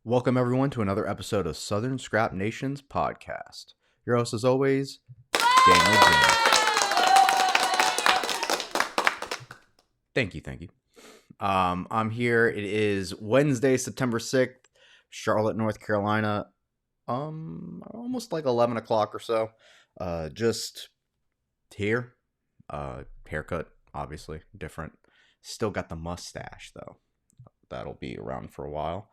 Welcome, everyone, to another episode of Southern Scrap Nation's podcast. Your host, as always, Daniel Jones. Thank you. I'm here. It is Wednesday, September 6th, Charlotte, North Carolina. Almost like 11 o'clock or so. Just here. Haircut, obviously, different. Still got the mustache, though. That'll be around for a while.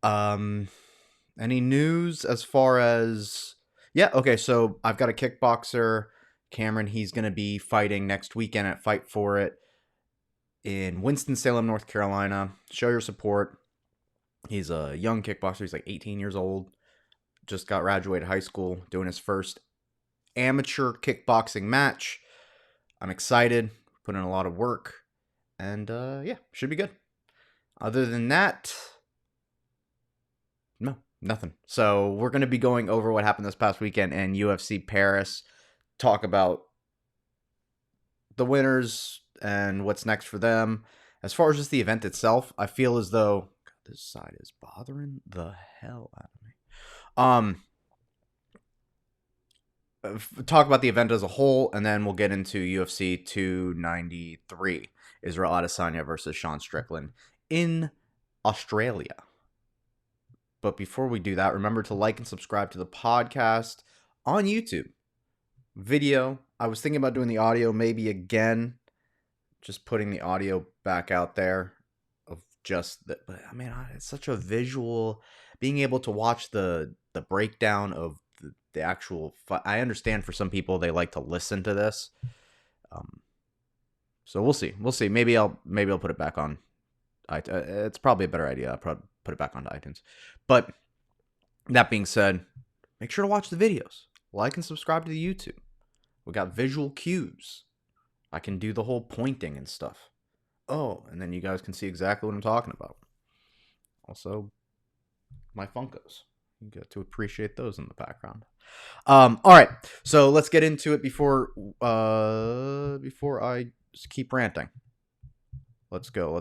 Any news as far as... Yeah, okay, so I've got a kickboxer, Cameron. He's going to be fighting next weekend at Fight For It in Winston-Salem, North Carolina. Show your support. He's a young kickboxer. He's like 18 years old. Just got graduated high school, doing his first amateur kickboxing match. I'm excited, put in a lot of work, and yeah, should be good. Other than that, no, nothing. So we're going to be going over what happened this past weekend in UFC Paris, talk about the winners and what's next for them. As far as just the event itself, I feel as though... God, this side is bothering the hell out of me. Talk about the event as a whole, and then we'll get into UFC 293, Israel Adesanya versus Sean Strickland in Australia. But before we do that, remember to like and subscribe to the podcast on YouTube. Video, I was thinking about doing the audio maybe again, just putting the audio back out there of just the, I mean, it's such a visual, being able to watch the breakdown of the actual fight. I understand for some people they like to listen to this. So we'll see. Maybe I'll put it back on. It's probably a better idea. I'll probably put it back onto iTunes. But that being said, make sure to watch the videos. Like and subscribe to the YouTube. We got visual cues. I can do the whole pointing and stuff. Oh, and then you guys can see exactly what I'm talking about. Also, my Funkos. You get to appreciate those in the background. All right, so let's get into it before I just keep ranting. Let's go.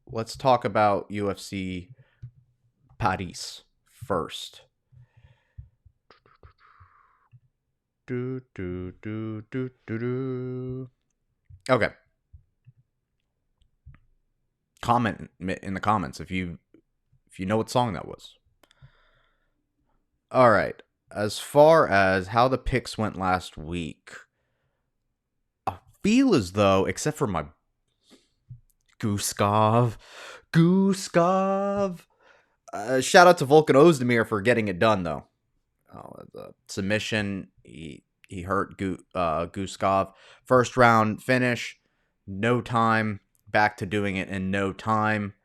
Let's talk about UFC Paris first. Okay. Comment in the comments if you know what song that was. All right. As far as how the picks went last week, I feel as though, except for my Guskov, shout out to Volkan Ozdemir for getting it done, though. The submission, he hurt Guskov. First round finish, no time. Back to doing it in no time.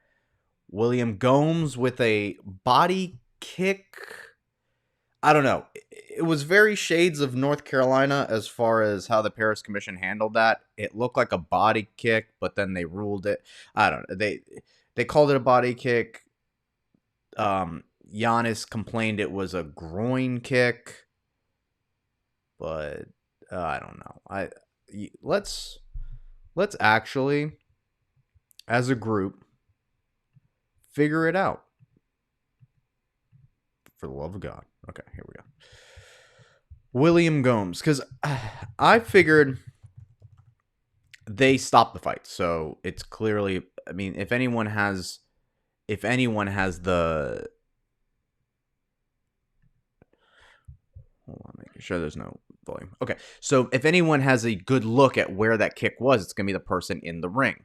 William Gomes with a body kick. I don't know. It was very shades of North Carolina as far as how the Paris Commission handled that. It looked like a body kick, but then they ruled it. I don't know. They called it a body kick. Giannis complained it was a groin kick, but I don't know. Let's actually, as a group, figure it out. For the love of God. Okay, here we go. William Gomes, because I figured they stopped the fight, so it's clearly. I mean, if anyone has the, hold on, making sure there's no volume. Okay, so if anyone has a good look at where that kick was, it's gonna be the person in the ring.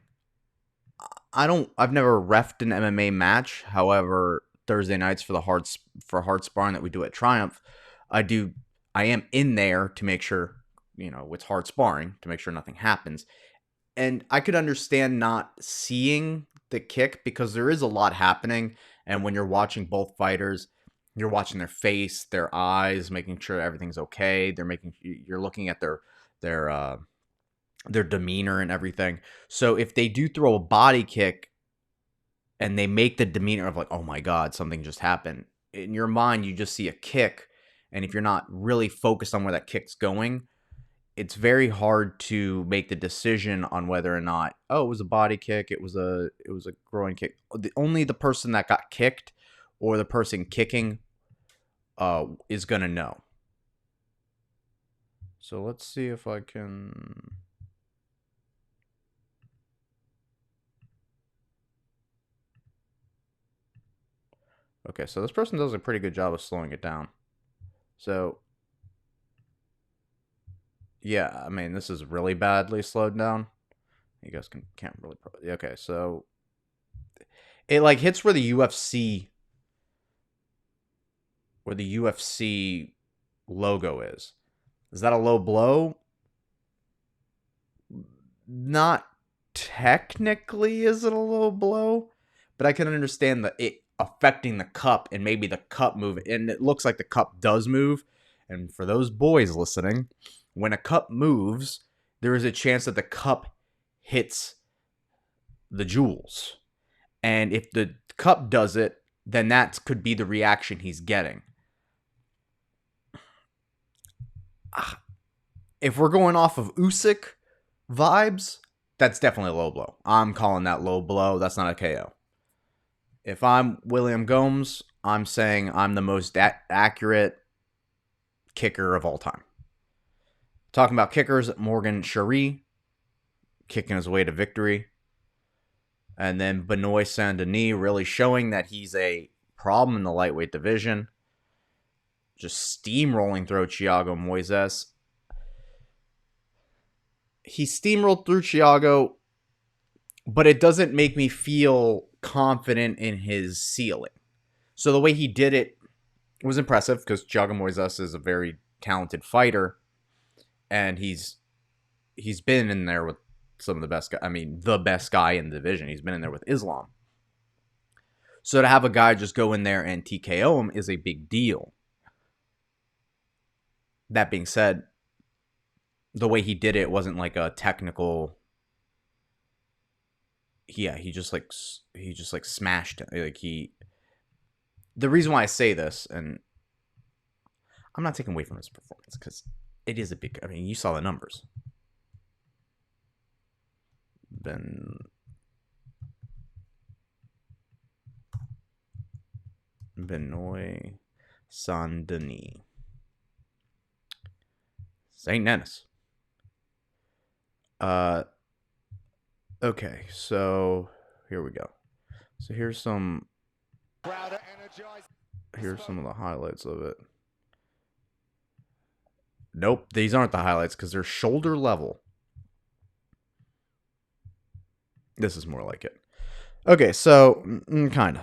I've never reffed an MMA match. However, Thursday nights for hard sparring that we do at Triumph, I am in there to make sure, it's hard sparring to make sure nothing happens. And I could understand not seeing the kick because there is a lot happening. And when you're watching both fighters, you're watching their face, their eyes, making sure everything's okay. You're looking at their demeanor and everything. So if they do throw a body kick and they make the demeanor of like, oh my God, something just happened, in your mind, you just see a kick. And if you're not really focused on where that kick's going, it's very hard to make the decision on whether or not, oh, it was a body kick, it was a groin kick. Only the person that got kicked or the person kicking is going to know. So let's see if I can... Okay, so this person does a pretty good job of slowing it down. So, yeah, I mean, this is really badly slowed down. You guys can't really... Okay, so... It, like, hits where the UFC... Where the UFC logo is. Is that a low blow? Not technically is it a low blow, but I can understand that it affecting the cup and maybe the cup moving. And it looks like the cup does move. And for those boys listening, when a cup moves, there is a chance that the cup hits the jewels. And if the cup does it, then that could be the reaction he's getting. If we're going off of Usyk vibes, that's definitely a low blow. I'm calling that low blow. That's not a KO. If I'm William Gomes, I'm saying I'm the most accurate kicker of all time. Talking about kickers, Morgan Charry kicking his way to victory. And then Benoit Saint-Denis really showing that he's a problem in the lightweight division. Just steamrolling through Thiago Moises. He steamrolled through Thiago, but it doesn't make me feel confident in his ceiling. So the way he did it was impressive because Thiago Moises is a very talented fighter, and he's been in there with some of the best guys. I mean, the best guy in the division. He's been in there with Islam. So to have a guy just go in there and TKO him is a big deal. That being said, the way he did it wasn't like a technical... Yeah, he just smashed it. Like the reason why I say this, and I'm not taking away from his performance because it is a big... I mean, you saw the numbers. Benoit Saint-Denis. St. Denis. Okay, so here we go. So here's some of the highlights of it. Nope, these aren't the highlights because they're shoulder level. This is more like it. Okay, so kind of.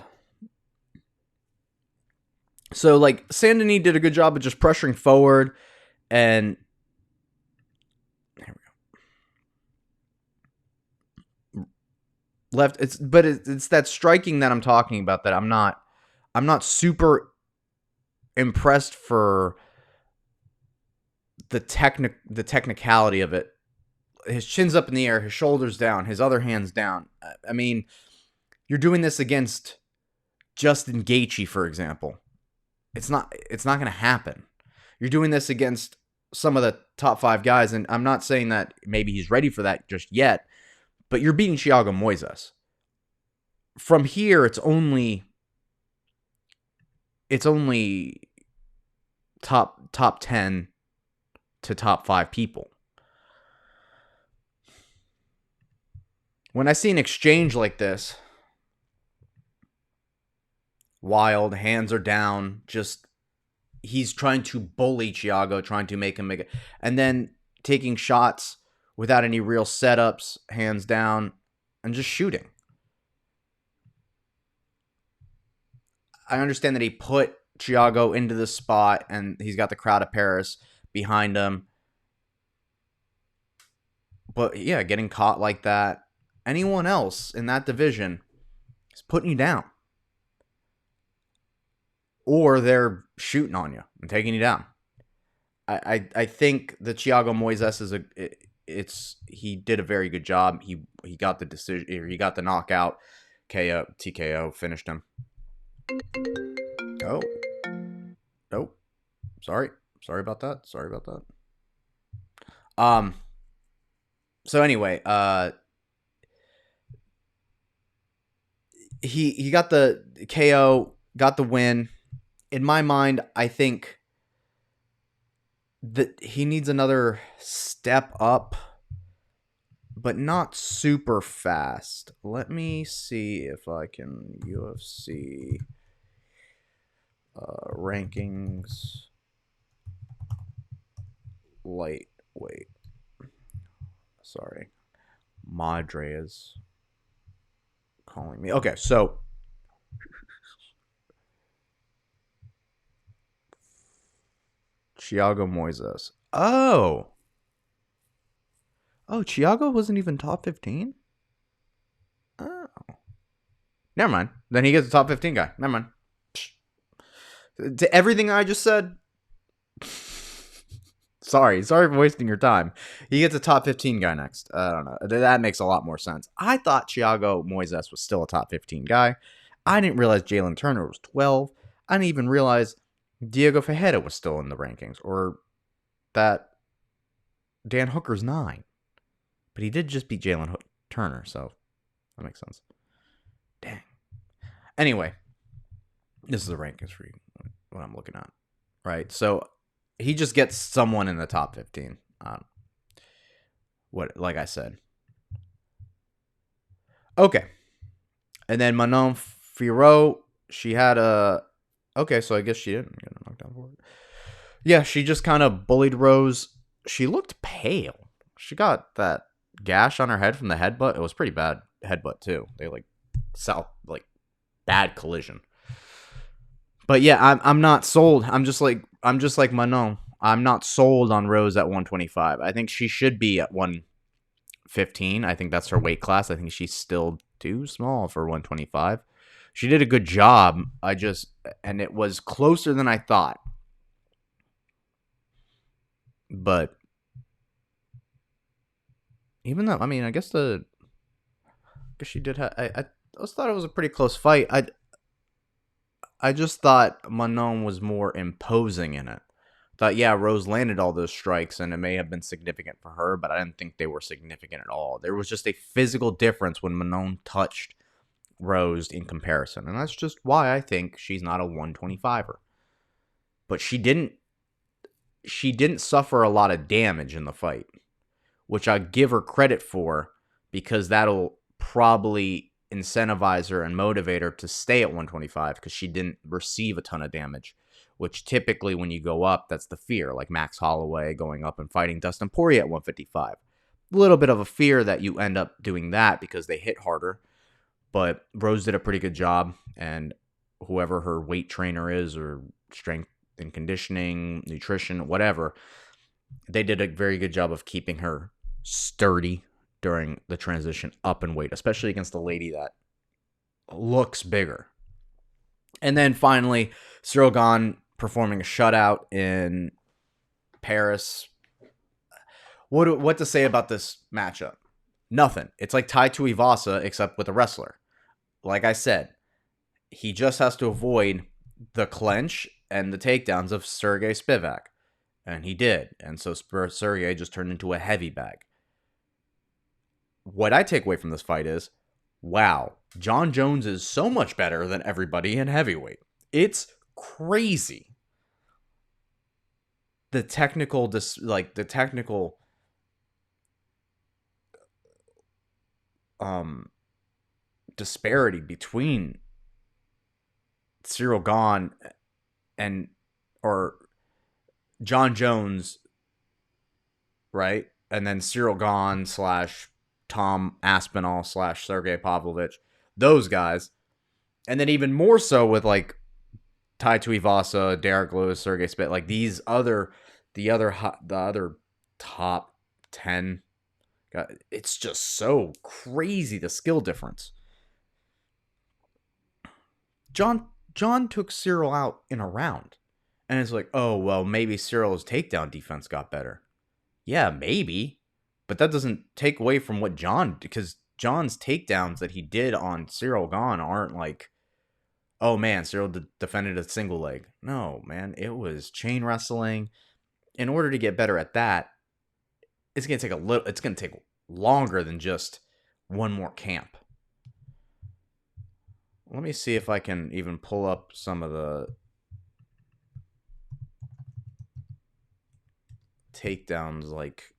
So like Saint-Denis did a good job of just pressuring forward, and here we go. Left. It's that striking that I'm talking about that I'm not super impressed for the technicality of it. His chin's up in the air, his shoulders down, his other hand's down. I mean, you're doing this against Justin Gaethje, for example. It's not going to happen. You're doing this against some of the top 5 guys, and I'm not saying that maybe he's ready for that just yet, but you're beating Thiago Moises. From here, it's only top 10 to top 5 people. When I see an exchange like this, wild, hands are down, just he's trying to bully Thiago, trying to make him make it, and then taking shots without any real setups, hands down, and just shooting. I understand that he put Thiago into the spot, and he's got the crowd of Paris behind him. But yeah, getting caught like that, anyone else in that division is putting you down. Or they're shooting on you and taking you down. I think that Thiago Moises he did a very good job. He got the decision, he got the knockout, KO, TKO, finished him. Oh. Nope. Sorry about that. So anyway, he got the KO, got the win. In my mind, I think that he needs another step up, but not super fast. Let me see if I can UFC rankings lightweight. Sorry, Madre is calling me. Okay, so Thiago Moises. Oh, Thiago wasn't even top 15? Oh. Never mind. Then he gets a top 15 guy. Never mind. To everything I just said, sorry for wasting your time. He gets a top 15 guy next. I don't know. That makes a lot more sense. I thought Thiago Moises was still a top 15 guy. I didn't realize Jalen Turner was 12. I didn't even realize Diego Ferreira was still in the rankings, or that Dan Hooker's 9. But he did just beat Jalen Turner, so that makes sense. Dang. Anyway, this is the rankings for you, what I'm looking at. Right? So he just gets someone in the top 15. Like I said. Okay. And then Manon Fiorot, she had a... Okay, so I guess she didn't get knocked down for it. Yeah, she just kind of bullied Rose. She looked pale. She got that gash on her head from the headbutt. It was pretty bad headbutt, too. They, bad collision. But yeah, I'm not sold. I'm just like Manon. I'm not sold on Rose at 125. I think she should be at 115. I think that's her weight class. I think she's still too small for 125. She did a good job. And it was closer than I thought. But even though, I mean, I guess she did have. I just thought it was a pretty close fight. I just thought Manon was more imposing in it. Thought, yeah, Rose landed all those strikes, and it may have been significant for her, but I didn't think they were significant at all. There was just a physical difference when Manon touched Rose in comparison, and that's just why I think she's not a 125er. But she didn't suffer a lot of damage in the fight, which I give her credit for, because that'll probably incentivize her and motivate her to stay at 125, because she didn't receive a ton of damage, which typically when you go up, that's the fear, like Max Holloway going up and fighting Dustin Poirier at 155. A little bit of a fear that you end up doing that because they hit harder, but Rose did a pretty good job, and whoever her weight trainer is, or strength and conditioning, nutrition, whatever, they did a very good job of keeping her sturdy during the transition up in weight, especially against a lady that looks bigger. And then finally, Cyril Gane performing a shutout in Paris. What to say about this matchup? Nothing. It's like Tai Tuivasa, except with a wrestler. Like I said, he just has to avoid the clench and the takedowns of Sergey Spivak. And he did. And so Sergey just turned into a heavy bag. What I take away from this fight is, wow, Jon Jones is so much better than everybody in heavyweight. It's crazy. The technical disparity between Cyril Gane or Jon Jones, right? And then Cyril Gane / Tom Aspinall / Sergey Pavlovich, those guys. And then even more so with like Tai Tuivasa, Derek Lewis, Sergey Spit, like the other top 10. It's just so crazy, the skill difference. John took Cyril out in a round. And it's like, oh, well, maybe Cyril's takedown defense got better. Yeah, maybe. But that doesn't take away from what Jon, because Jon's takedowns that he did on Cyril Gane aren't like, oh man, Cyril defended a single leg. No, man, it was chain wrestling. In order to get better at that, it's going to take longer than just one more camp. Let me see if I can even pull up some of the takedowns, like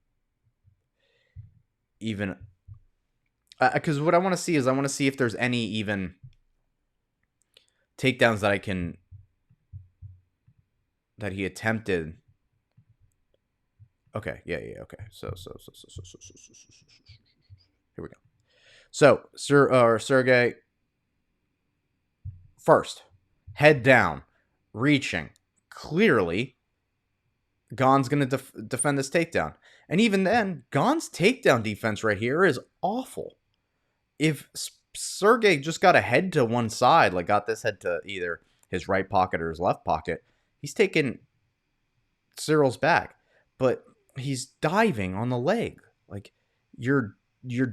even because what I want to see is I want to see if there's any even takedowns that he attempted. Okay, yeah, okay. So here we go. So Sergey, first, head down, reaching. Clearly, Gon's going to defend this takedown. And even then, Gon's takedown defense right here is awful. If Sergey just got a head to one side, like got this head to either his right pocket or his left pocket, he's taking Cyril's back. But he's diving on the leg. Like you're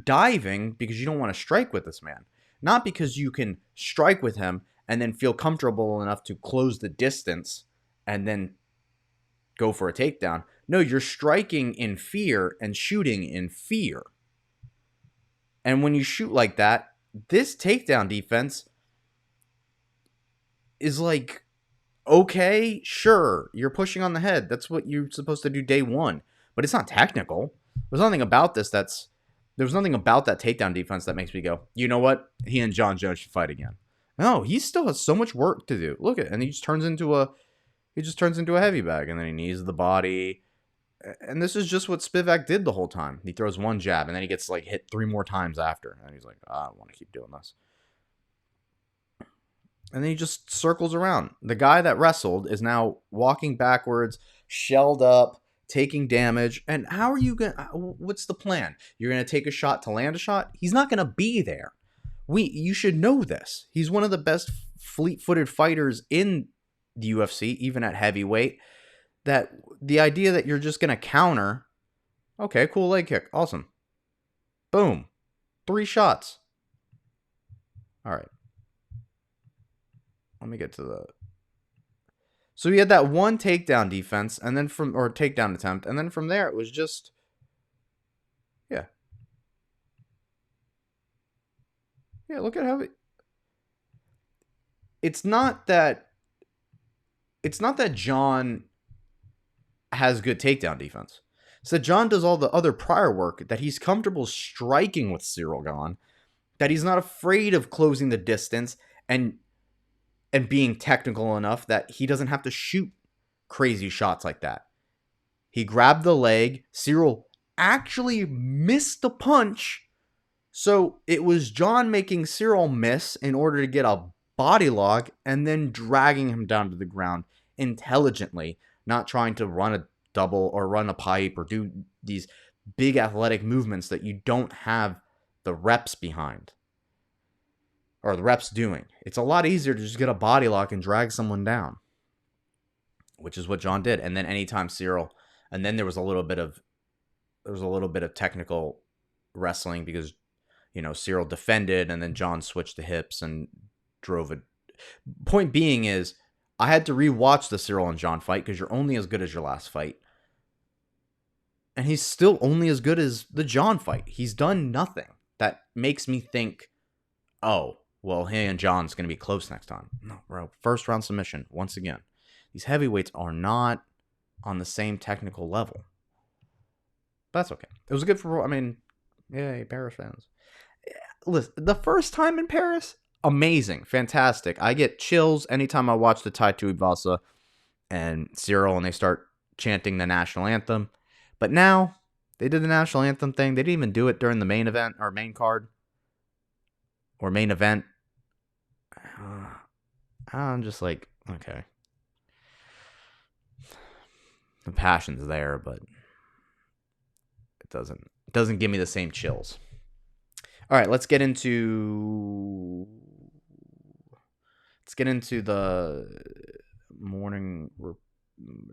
diving because you don't want to strike with this man, not because you can strike with him and then feel comfortable enough to close the distance and then go for a takedown. No, you're striking in fear and shooting in fear. And when you shoot like that, this takedown defense is like, okay, sure, you're pushing on the head. That's what you're supposed to do day one. But it's not technical. There's nothing about this there's nothing about that takedown defense that makes me go, you know what? He and John Jones should fight again. No, he still has so much work to do. Look at it, and he just turns into a heavy bag, and then he knees the body. And this is just what Spivak did the whole time. He throws one jab, and then he gets like hit 3 more times after. And he's like, I don't want to keep doing this. And then he just circles around. The guy that wrestled is now walking backwards, shelled up, taking damage. And how are you going to... What's the plan? You're going to take a shot to land a shot? He's not going to be there. You should know this. He's one of the best fleet-footed fighters in the UFC, even at heavyweight. That the idea that you're just going to counter, okay, cool leg kick, awesome. Boom. 3 shots. All right. Let me get to the... So he had that one takedown defense, and then or takedown attempt, and then from there it was just... Yeah. Yeah, look at how... It's not that John has good takedown defense. So John does all the other prior work, that he's comfortable striking with Cyril Gane, that he's not afraid of closing the distance and being technical enough that he doesn't have to shoot crazy shots like that. He grabbed the leg. Cyril actually missed the punch. So it was John making Cyril miss in order to get a body lock and then dragging him down to the ground intelligently, not trying to run a double or run a pipe or do these big athletic movements that you don't have the reps behind. Or the reps doing. It's a lot easier to just get a body lock and drag someone down, which is what John did. And then anytime Cyril, and then there was a little bit of technical wrestling because, Cyril defended and then John switched the hips and drove it. Point being is, I had to rewatch the Cyril and John fight because you're only as good as your last fight. And he's still only as good as the John fight. He's done nothing that makes me think, oh, well, he and John's going to be close next time. No, bro. First round submission, once again. These heavyweights are not on the same technical level. But that's okay. It was good for, yay, Paris fans. Listen, the first time in Paris, amazing, fantastic. I get chills anytime I watch the Tai Tuivasa and Cyril and they start chanting the national anthem. But now, they did the national anthem thing. They didn't even do it during the main event or main card or main event. I'm just like, okay. The passion's there, but it doesn't give me the same chills. All right, let's get into the morning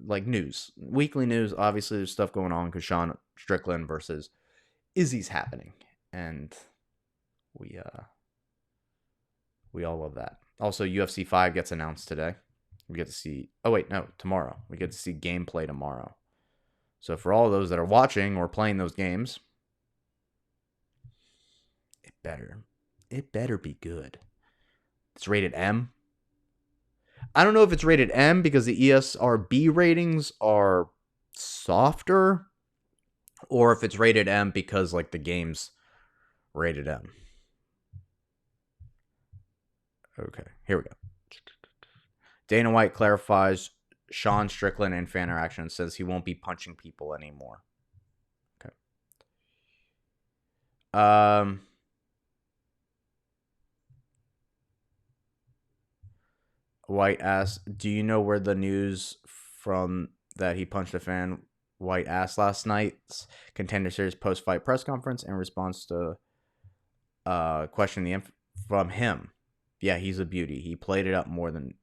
news. Weekly news, obviously there's stuff going on because Sean Strickland versus Izzy's happening. And we all love that. Also, UFC 5 gets announced today. We get to see... Oh, wait, no, tomorrow. We get to see gameplay tomorrow. So for all those that are watching or playing those games, it better be good. It's rated M. I don't know if it's rated M because the ESRB ratings are softer, or if it's rated M because like the game's rated M. Okay, here we go. Dana White clarifies Sean Strickland and fan interaction and says he won't be punching people anymore. Okay. White asks, do you know where the news from that he punched a fan? White asked last night's Contender Series post-fight press conference in response to question from him. Yeah, he's a beauty. He played it up more than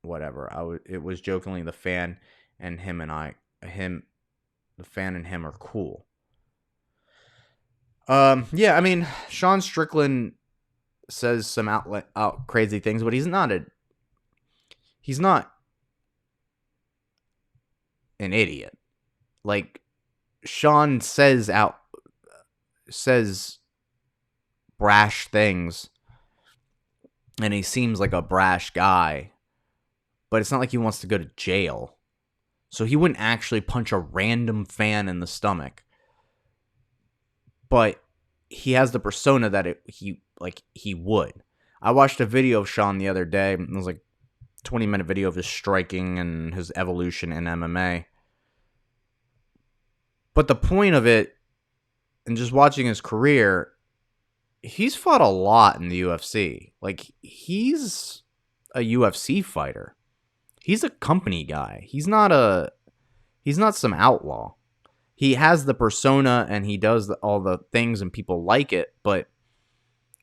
whatever. It was jokingly the fan and him and the fan and him are cool. Yeah, I mean, Sean Strickland says some out crazy things, but he's not an idiot. Like, Sean says brash things, and he seems like a brash guy, but it's not like he wants to go to jail. So he wouldn't actually punch a random fan in the stomach. But he has the persona that he would. I watched a video of Sean the other day. It was like a 20-minute video of his striking and his evolution in MMA. But the point of it, and just watching his career, he's fought a lot in the UFC. Like, he's a UFC fighter. He's a company guy. He's not some outlaw. He has the persona and he does all the things and people like it, but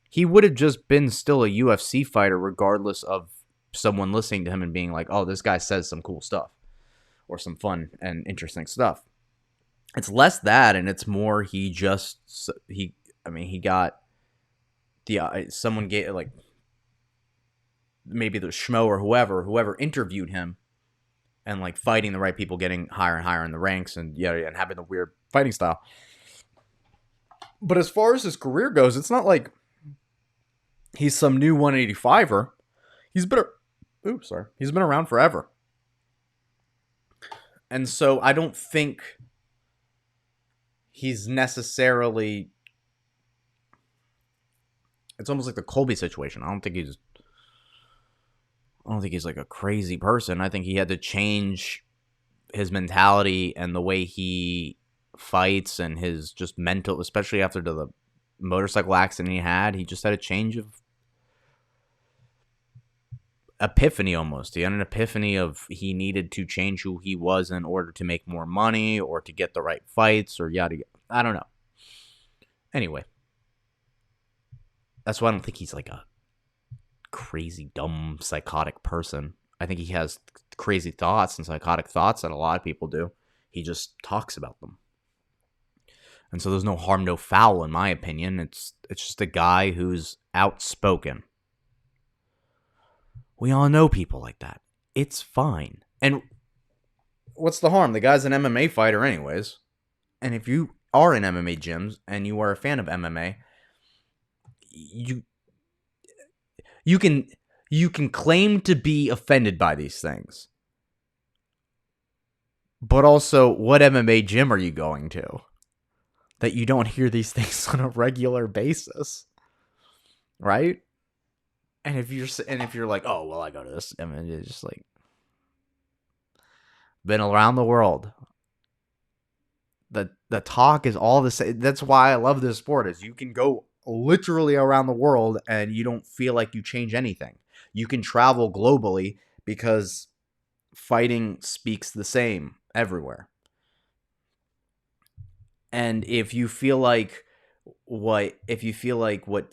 he would have just been still a UFC fighter regardless of someone listening to him and being like, oh, this guy says some cool stuff or some fun and interesting stuff. It's less that, and it's more he got someone gave, like, maybe the Schmo or whoever interviewed him, and like fighting the right people, getting higher and higher in the ranks, and and having the weird fighting style. But as far as his career goes, it's not like he's some new 185er. He's been around forever. And so I don't think he's necessarily, it's almost like the Colby situation. I don't think he's like a crazy person. I think he had to change his mentality and the way he fights and his just mental, especially after the motorcycle accident he had. He just had a change of epiphany almost. He had an epiphany of he needed to change who he was in order to make more money or to get the right fights or yada yada. I don't know. Anyway, that's why I don't think he's like a crazy, dumb, psychotic person. I think he has crazy thoughts and psychotic thoughts that a lot of people do. He just talks about them. And so there's no harm, no foul, in my opinion. It's just a guy who's outspoken. We all know people like that. It's fine. And what's the harm? The guy's an MMA fighter anyways. And if you are in MMA gyms and you are a fan of MMA, you can claim to be offended by these things. But also, what MMA gym are you going to that you don't hear these things on a regular basis? Right? And if you're like, oh, well, I go to this, I mean, it's just like, been around the world. The talk is all the same. That's why I love this sport, is you can go literally around the world and you don't feel like you change anything. You can travel globally because fighting speaks the same everywhere. And if you feel like what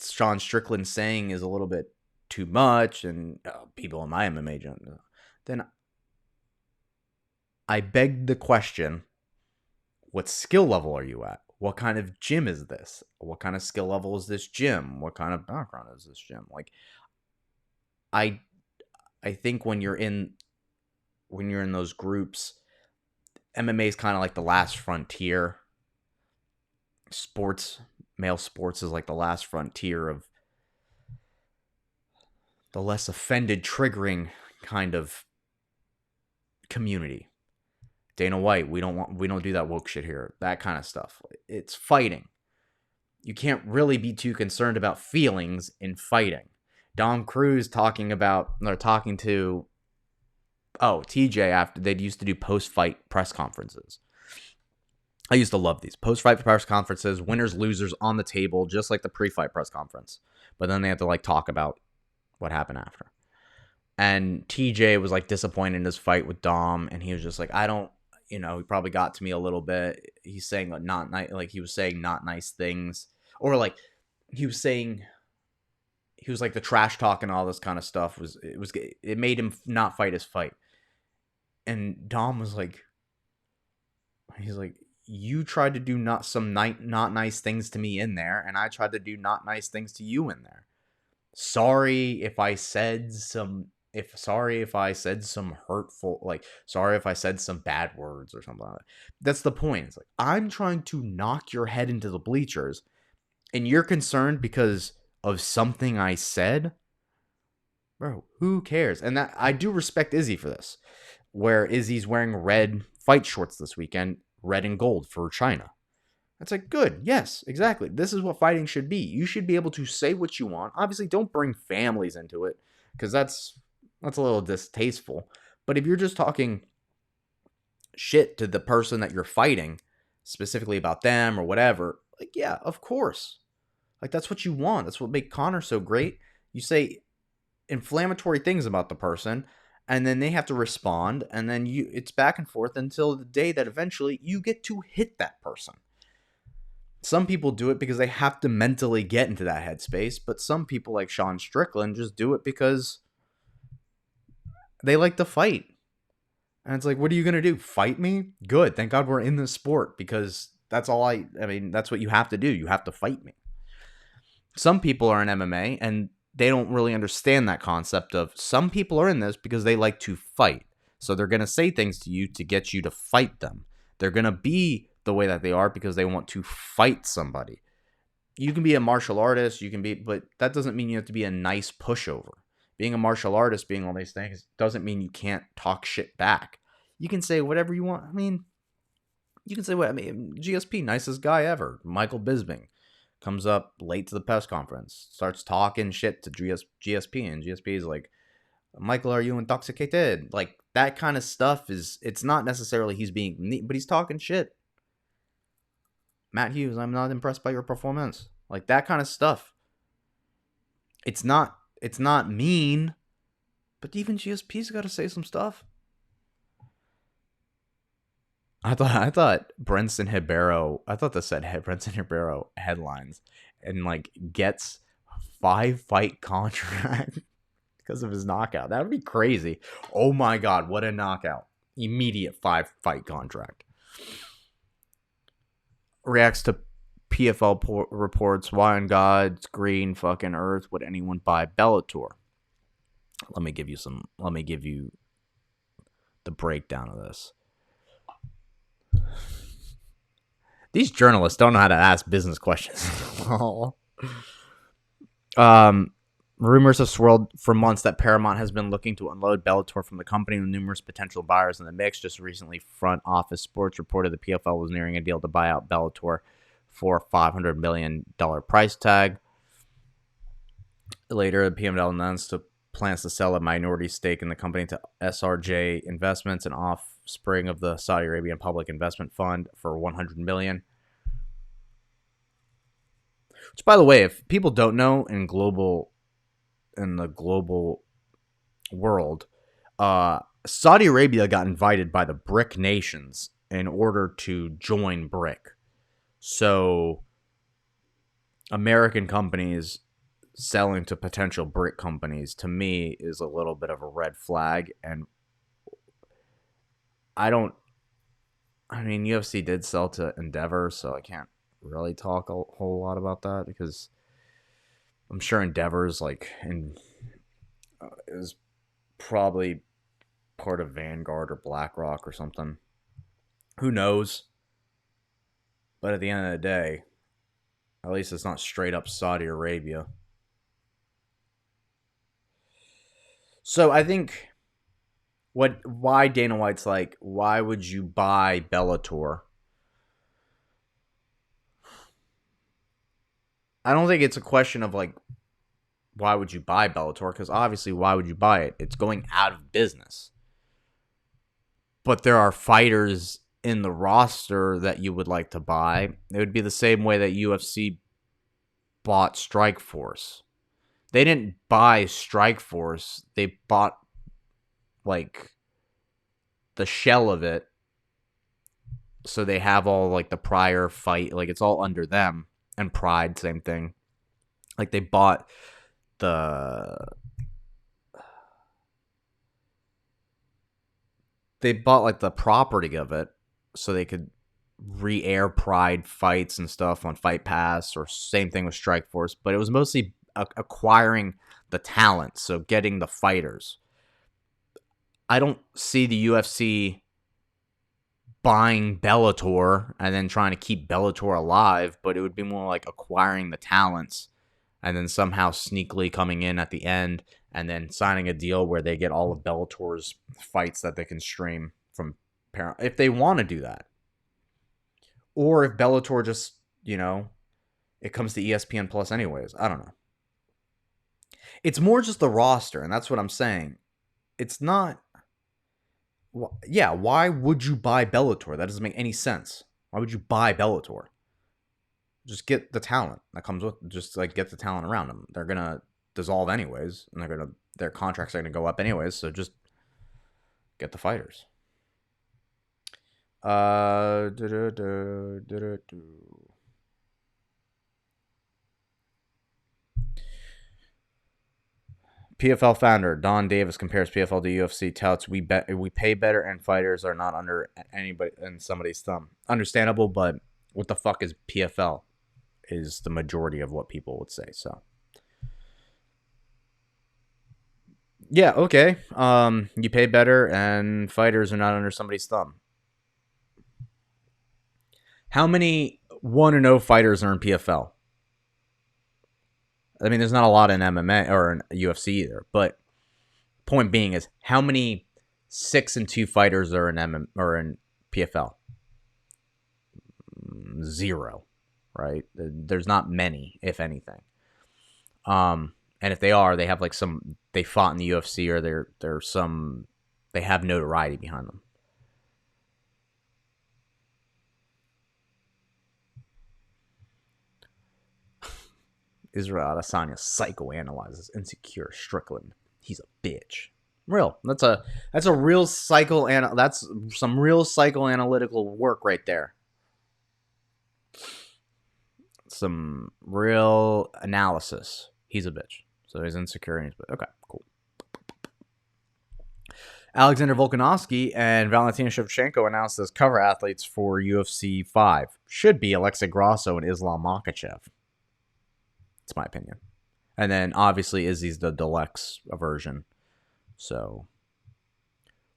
Sean Strickland's saying is a little bit too much, and people in my MMA gym, then I beg the question, what skill level are you at? What kind of gym is this? What kind of skill level is this gym? What kind of background is this gym? Like, I think when you're in those groups, MMA is kind of like the last frontier. Male sports is like the last frontier of the less offended, triggering kind of community. Dana White, we don't do that woke shit here. That kind of stuff. It's fighting. You can't really be too concerned about feelings in fighting. Dom Cruz talking to TJ after they used to do post-fight press conferences. I used to love these post-fight press conferences, winners, losers on the table, just like the pre-fight press conference. But then they have to like talk about what happened after. And TJ was like disappointed in his fight with Dom, and he was just like, I don't, he probably got to me a little bit. He's saying not nice, like he was saying not nice things, or like he was like the trash talk and all this kind of stuff it made him not fight his fight. And Dom was like, he's like, you tried to do not nice things to me in there, and I tried to do not nice things to you in there. Sorry if I said some hurtful, like, sorry if I said some bad words or something like that. That's the point. It's like, I'm trying to knock your head into the bleachers, and you're concerned because of something I said? Bro, who cares? And that I do respect Izzy for this, where Izzy's wearing red fight shorts this weekend, red and gold for China. That's like, good. Yes, exactly. This is what fighting should be. You should be able to say what you want. Obviously, don't bring families into it, because that's a little distasteful. But if you're just talking shit to the person that you're fighting, specifically about them or whatever, like, yeah, of course. Like, that's what you want. That's what made Connor so great. You say inflammatory things about the person, and then they have to respond, and then it's back and forth until the day that eventually you get to hit that person. Some people do it because they have to mentally get into that headspace, but some people like Sean Strickland just do it because they like to fight. And it's like, what are you going to do? Fight me? Good. Thank God we're in this sport, because that's all that's what you have to do. You have to fight me. Some people are in MMA and they don't really understand that concept of, some people are in this because they like to fight. So they're going to say things to you to get you to fight them. They're going to be the way that they are because they want to fight somebody. You can be a martial artist, but that doesn't mean you have to be a nice pushover. Being a martial artist, being all these things, doesn't mean you can't talk shit back. You can say whatever you want. GSP, nicest guy ever. Michael Bisping comes up late to the press conference, starts talking shit to GSP, and GSP is like, Michael, are you intoxicated? Like, that kind of stuff it's not necessarily he's being neat, but he's talking shit. Matt Hughes, I'm not impressed by your performance. Like, that kind of stuff. It's not mean, but even GSP's got to say some stuff. I thought Brenson Ribeiro, Brenson Ribeiro headlines and like gets 5-fight contract because of his knockout. That would be crazy. Oh my God, what a knockout. Immediate 5-fight contract. Reacts to PFL reports, why on God's green fucking earth would anyone buy Bellator? Let me give you the breakdown of this. These journalists don't know how to ask business questions. Rumors have swirled for months that Paramount has been looking to unload Bellator from the company, with numerous potential buyers in the mix. Just recently, Front Office Sports reported the PFL was nearing a deal to buy out Bellator for a $500 million price tag. Later, the PML announced plans to sell a minority stake in the company to SRJ Investments, an offspring of the Saudi Arabian Public Investment Fund, for $100 million. Which, by the way, if people don't know, in the global world, Saudi Arabia got invited by the BRIC nations in order to join BRIC. So American companies selling to potential BRIC companies, to me, is a little bit of a red flag. And UFC did sell to Endeavor, so I can't really talk a whole lot about that, because I'm sure Endeavor's is probably part of Vanguard or BlackRock or something. Who knows? But at the end of the day, at least it's not straight up Saudi Arabia. So I think why Dana White's like, why would you buy Bellator? I don't think it's a question of like, why would you buy Bellator? Because obviously, why would you buy it? It's going out of business. But there are fighters in the roster that you would like to buy. It would be the same way that UFC bought Strikeforce. They didn't buy Strikeforce. They bought like the shell of it. So they have all like the prior fight, like it's all under them. And Pride, same thing. Like they bought the like the property of it so they could re-air Pride fights and stuff on Fight Pass, or same thing with Strikeforce, but it was mostly acquiring the talent, so getting the fighters. I don't see the UFC buying Bellator and then trying to keep Bellator alive, but it would be more like acquiring the talents and then somehow sneakily coming in at the end and then signing a deal where they get all of Bellator's fights that they can stream from Paramount, if they want to do that. Or if Bellator just, it comes to ESPN Plus anyways. I don't know. It's more just the roster, and that's what I'm saying. It's not... Yeah, why would you buy Bellator? That doesn't make any sense. Why would you buy Bellator? Just get the talent that comes with. Just like get the talent around them. They're gonna dissolve anyways, and their contracts are gonna go up anyways. So just get the fighters. PFL founder Don Davis compares PFL to UFC. Touts we pay better and fighters are not under anybody and somebody's thumb. Understandable, but what the fuck is PFL? Is the majority of what people would say. So yeah, okay. You pay better and fighters are not under somebody's thumb. How many 1-0 fighters are in PFL? I mean, there's not a lot in MMA or in UFC either, but point being is how many 6-2 fighters are in PFL? Zero, right? There's not many, if anything. And if they are, they have like they fought in the UFC, or they have notoriety behind them. Israel Adesanya psychoanalyzes insecure Strickland. He's a bitch. Real. That's a real that's some real psychoanalytical work right there. Some real analysis. He's a bitch. So he's insecure and he's okay, cool. Alexander Volkanovski and Valentina Shevchenko announced as cover athletes for UFC 5. Should be Alexei Grasso and Islam Makhachev. It's my opinion. And then obviously Izzy's the deluxe version. So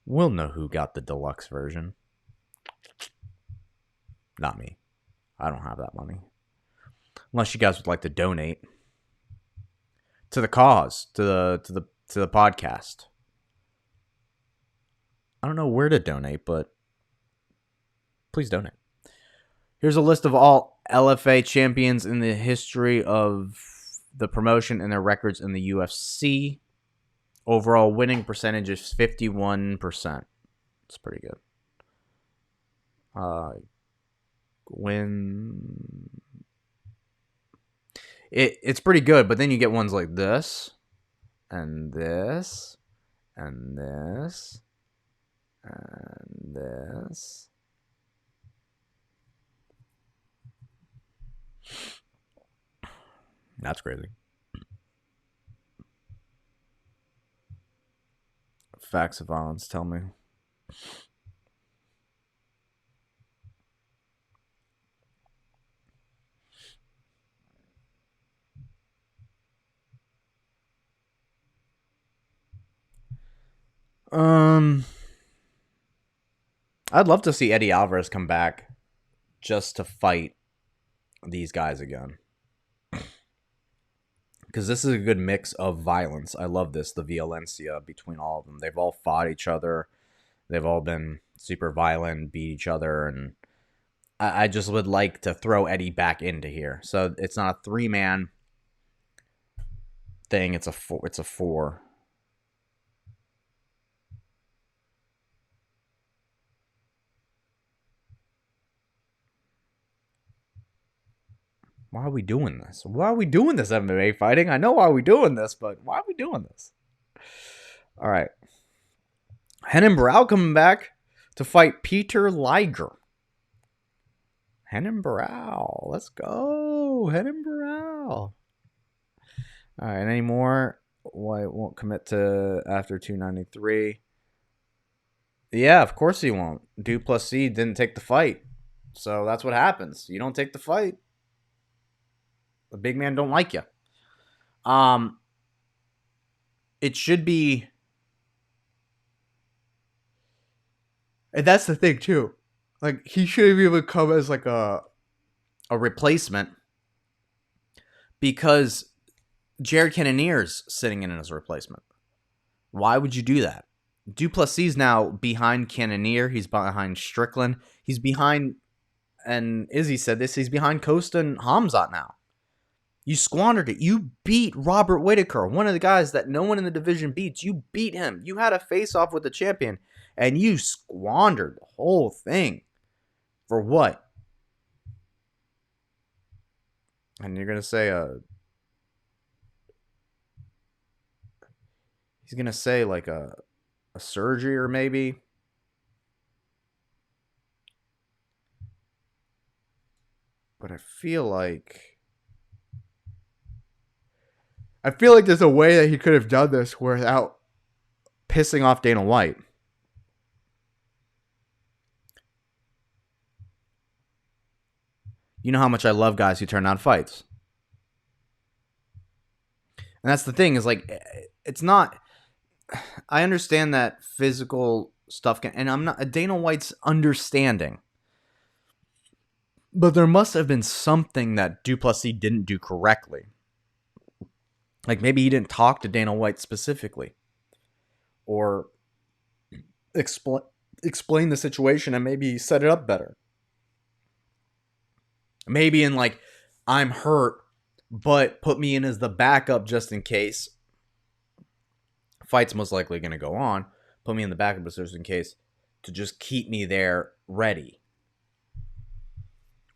we'll know who got the deluxe version. Not me. I don't have that money. Unless you guys would like to donate to the cause, to the podcast. I don't know where to donate, but please donate. Here's a list of all LFA champions in the history of the promotion and their records in the UFC. Overall winning percentage is 51%. It's pretty good. It's pretty good, but then you get ones like this, and this, and this, and this. That's crazy. Facts of violence, tell me. I'd love to see Eddie Alvarez come back just to fight these guys again. because this is a good mix of violence. I love this, the violencia between all of them. They've all fought each other. They've all been super violent, beat each other, and I just would like to throw Eddie back into here. So it's not a 3-man thing. It's a 4. It's a 4. Why are we doing this? Why are we doing this MMA fighting? I know why we're doing this, but why are we doing this? All right. Henan Barao coming back to fight Peter Liger. Henan Barao. Let's go. Henan Barao. All right. Any more? Why won't commit to after 293? Yeah, of course he won't. Duplessis didn't take the fight. So that's what happens. You don't take the fight. The big man don't like you. It should be. And that's the thing too. Like, he shouldn't even come as like a replacement, because Jared Cannonier's sitting in as a replacement. Why would you do that? Duplessis now behind Cannonier. He's behind Strickland. He's behind, and Izzy said this, he's behind Costa and Hamzat now. You squandered it. You beat Robert Whittaker, one of the guys that no one in the division beats. You beat him. You had a face-off with the champion, and you squandered the whole thing. For what? And you're going to say, he's going to say like a surgery or maybe. But I feel like there's a way that he could have done this without pissing off Dana White. You know how much I love guys who turn down fights. And that's the thing, is like, it's not, I understand that physical stuff can, and I'm not, Dana White's understanding. But there must have been something that Duplessis didn't do correctly. Like, maybe he didn't talk to Dana White specifically. Or explain the situation and maybe set it up better. Maybe in like, I'm hurt, but put me in as the backup just in case. Fight's most likely going to go on. Put me in the backup just in case, to just keep me there ready.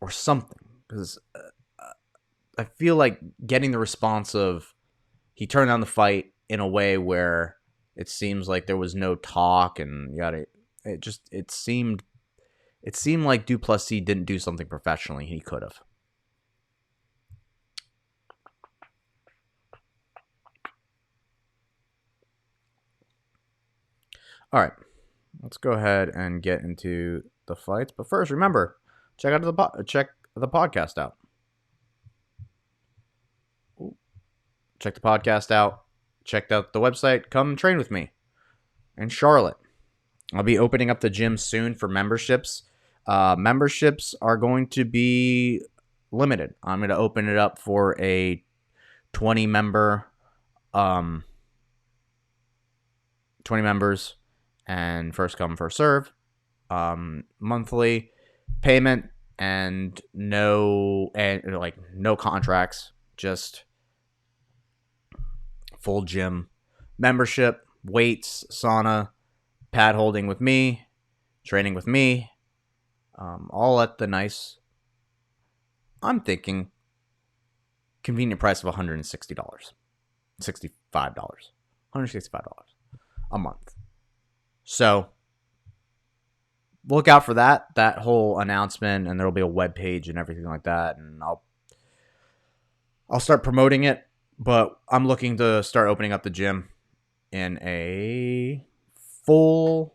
Or something. Because I feel like getting the response of, he turned down the fight in a way where it seems like there was no talk and yada. It seemed like Duplessis didn't do something professionally. He could have. All right, let's go ahead and get into the fights. But first, remember, check the podcast out. Check the podcast out. Check out the website. Come train with me in Charlotte. I'll be opening up the gym soon for memberships. Memberships are going to be limited. I'm going to open it up for a 20 members, and first come, first serve. Monthly payment and no contracts, just full gym membership, weights, sauna, pad holding with me, training with me, all at the nice, I'm thinking, convenient price of $160, $65, $165 a month. So look out for that whole announcement, and there'll be a web page and everything like that, and I'll start promoting it. But I'm looking to start opening up the gym in a full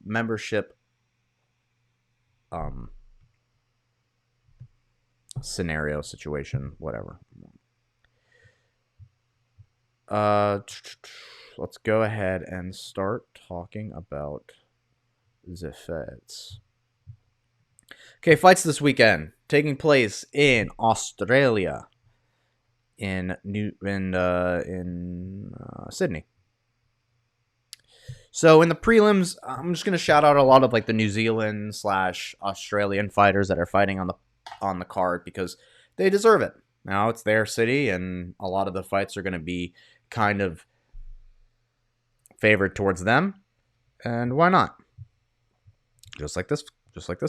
membership scenario, situation, whatever. Let's go ahead and start talking about the fights. Okay, fights this weekend taking place in Australia. in Sydney. So in the prelims, I'm just gonna shout out a lot of like the New Zealand / Australian fighters that are fighting on the card because they deserve it. Now it's their city, and a lot of the fights are gonna be kind of favored towards them, and why not? Just like this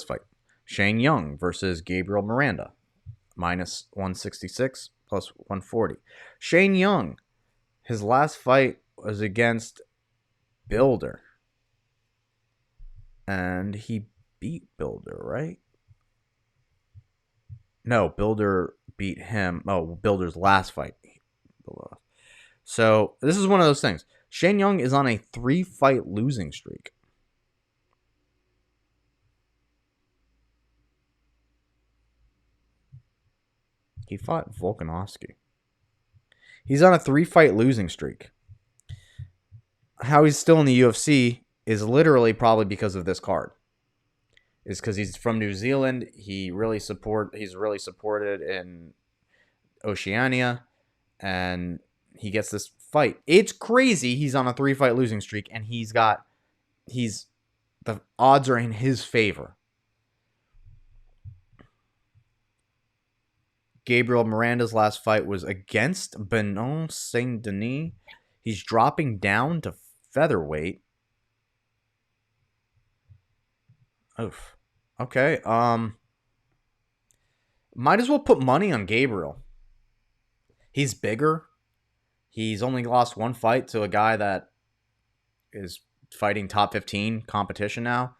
fight, Shane Young versus Gabriel Miranda, minus 166 plus 140. Shane Young, his last fight was against Builder, and he beat Builder, right? No, Builder beat him. Oh, Builder's last fight. So this is one of those things. Shane Young is on a 3-fight losing streak. He fought Volkanovski. He's on a 3-fight losing streak. How he's still in the UFC is literally probably because of this card. Is because he's from New Zealand. He's really supported in Oceania, and he gets this fight. It's crazy. He's on a 3-fight losing streak, and the odds are in his favor. Gabriel Miranda's last fight was against Benoit Saint Denis. He's dropping down to featherweight. Oof. Okay. Might as well put money on Gabriel. He's bigger. He's only lost one fight to a guy that is fighting top 15 competition now,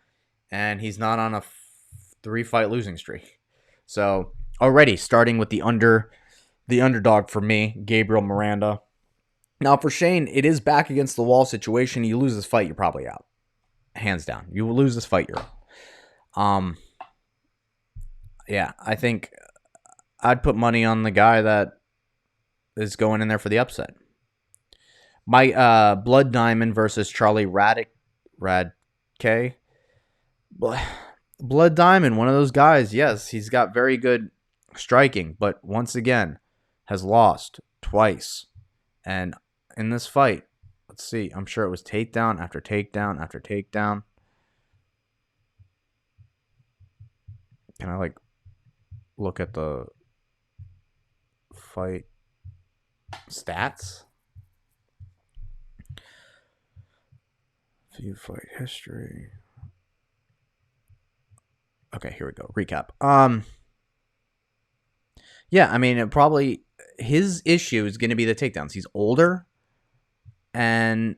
and he's not on a 3-fight losing streak. So already starting with the underdog for me, Gabriel Miranda. Now for Shane, it is back against the wall situation. You lose this fight, you're probably out. Hands down. You will lose this fight, you're out. Yeah, I think I'd put money on the guy that is going in there for the upset. My Blood Diamond versus Charlie Radke. Blood Diamond, one of those guys, yes, he's got very good striking, but once again, has lost twice. And in this fight, let's see, I'm sure it was takedown after takedown after takedown. Can I look at the fight stats? View fight history. Okay, here we go. Recap. Yeah, I mean, his issue is going to be the takedowns. He's older, and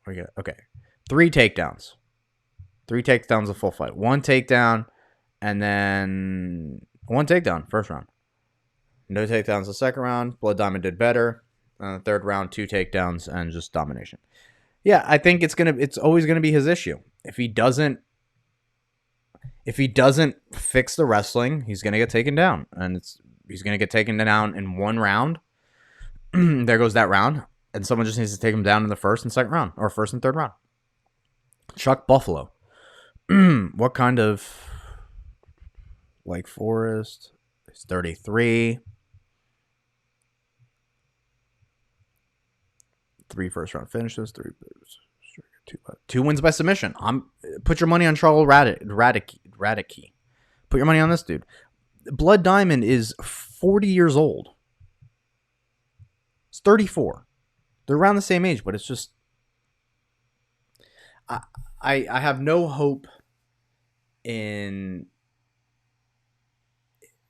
okay, 3 takedowns. 3 takedowns a full fight. 1 takedown, and then 1 takedown first round. No takedowns the second round. Blood Diamond did better. Third round, 2 takedowns and just domination. Yeah, I think it's always gonna be his issue. If he doesn't fix the wrestling, he's gonna get taken down, and he's gonna get taken down in 1 round. There goes that round, and someone just needs to take him down in the first and second round, or first and third round. Chuck Buffalo. What kind of Lake Forest? He's 33. 3 first-round finishes, 2 wins by submission. Put your money on Charles Radke. Put your money on this dude. Blood Diamond is 40 years old. It's 34. They're around the same age, but it's just I have no hope in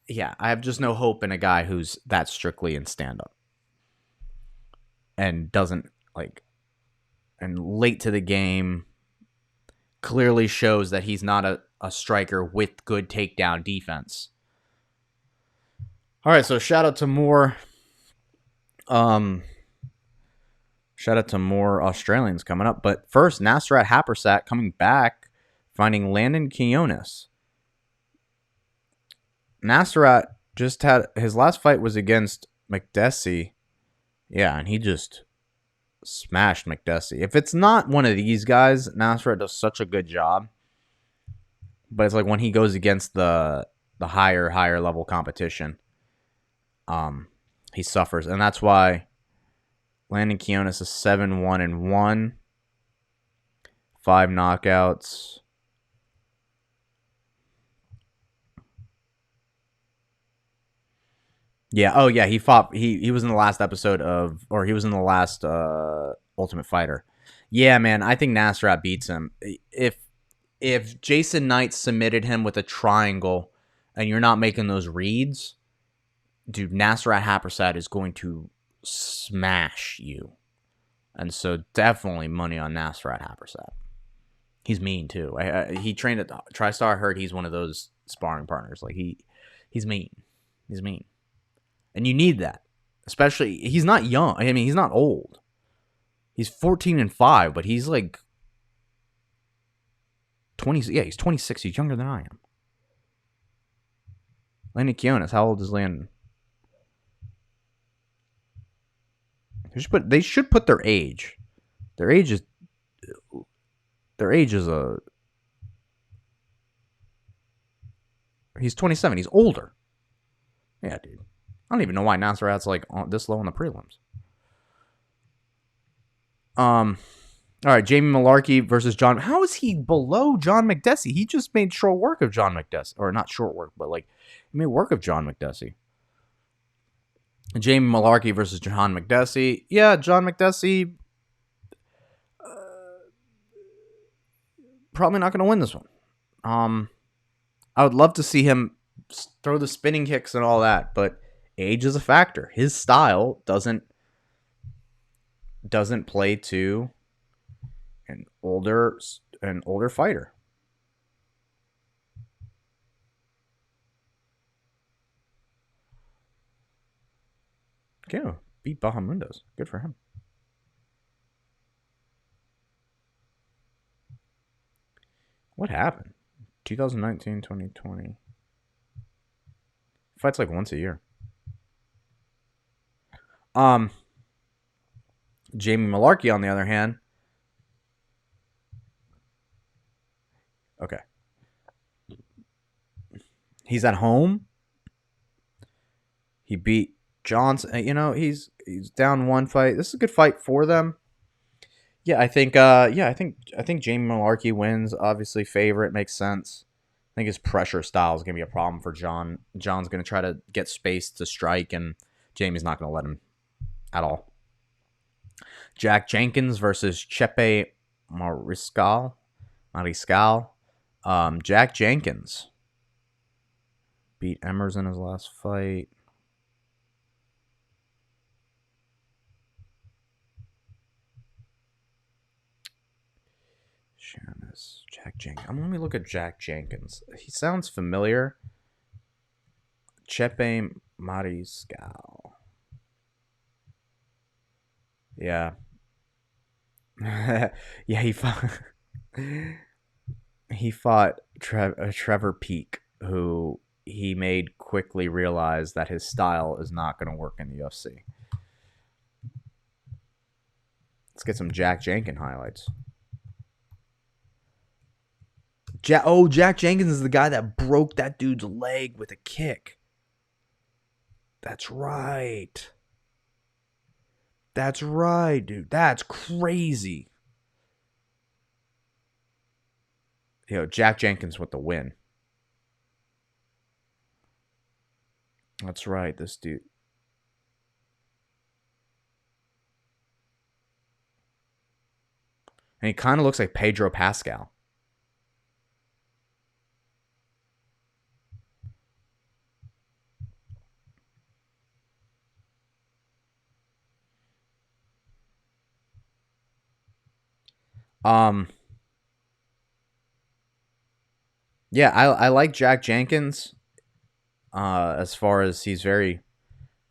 I have just no hope in a guy who's that strictly in stand-up. And doesn't and late to the game, clearly shows that he's not a striker with good takedown defense. All right, so shout out to more Australians coming up. But first, Nasrat Happersat coming back, finding Landon Quinones. Nasrat just had his last fight was against McDessie. Yeah, and he just smashed McDessie. If it's not one of these guys, Nasrat does such a good job. But it's like when he goes against the higher level competition, he suffers, and that's why Landon Quinones is 7-1-1, 5 knockouts. Yeah. Oh, yeah. He fought. He was in the last episode of, or he was in the last Ultimate Fighter. Yeah, man. I think Nasrat beats him. If Jason Knight submitted him with a triangle, and you're not making those reads, dude, Nasrat Happersad is going to smash you. And so definitely money on Nasrat Happersad. He's mean too. He trained at TriStar. I heard he's one of those sparring partners. Like he's mean. He's mean. And you need that. Especially, he's not young. I mean, he's not old. He's 14-5, but he's like 20. Yeah, he's 26. He's younger than I am. Landon Quinones, how old is Landon? They should put their age. Their age is a. He's 27. He's older. Yeah, dude. I don't even know why Nasrat's like this low on the prelims. All right, Jamie Malarkey versus John. How is he below John McDessie? He just made short work of John McDessie, or not short work, but like he made work of John McDessie. Jamie Malarkey versus John McDessie. Yeah, John McDessie probably not going to win this one. I would love to see him throw the spinning kicks and all that, but age is a factor. His style doesn't play to an older fighter. Yeah, beat Bahamundos. Good for him. What happened? 2019, 2020. Fights like once a year. Jamie Malarkey, on the other hand. Okay. He's at home. He beat Johnson. You know, he's down one fight. This is a good fight for them. Yeah, I think I think Jamie Malarkey wins. Obviously, favorite makes sense. I think his pressure style is gonna be a problem for John. John's gonna try to get space to strike, and Jamie's not gonna let him at all. Jack Jenkins versus Chepe Mariscal. Jack Jenkins beat Emmers in his last fight. Jack Jenkins. Let me look at Jack Jenkins. He sounds familiar. Chepe Mariscal. Yeah. Yeah, he fought Trevor Peak, who he made quickly realize that his style is not going to work in the UFC. Let's get some Jack Jenkins highlights. Jack Jenkins is the guy that broke that dude's leg with a kick. That's right. That's right, dude. That's crazy. Jack Jenkins with the win. That's right, this dude. And he kind of looks like Pedro Pascal. Yeah, I like Jack Jenkins. As far as he's very,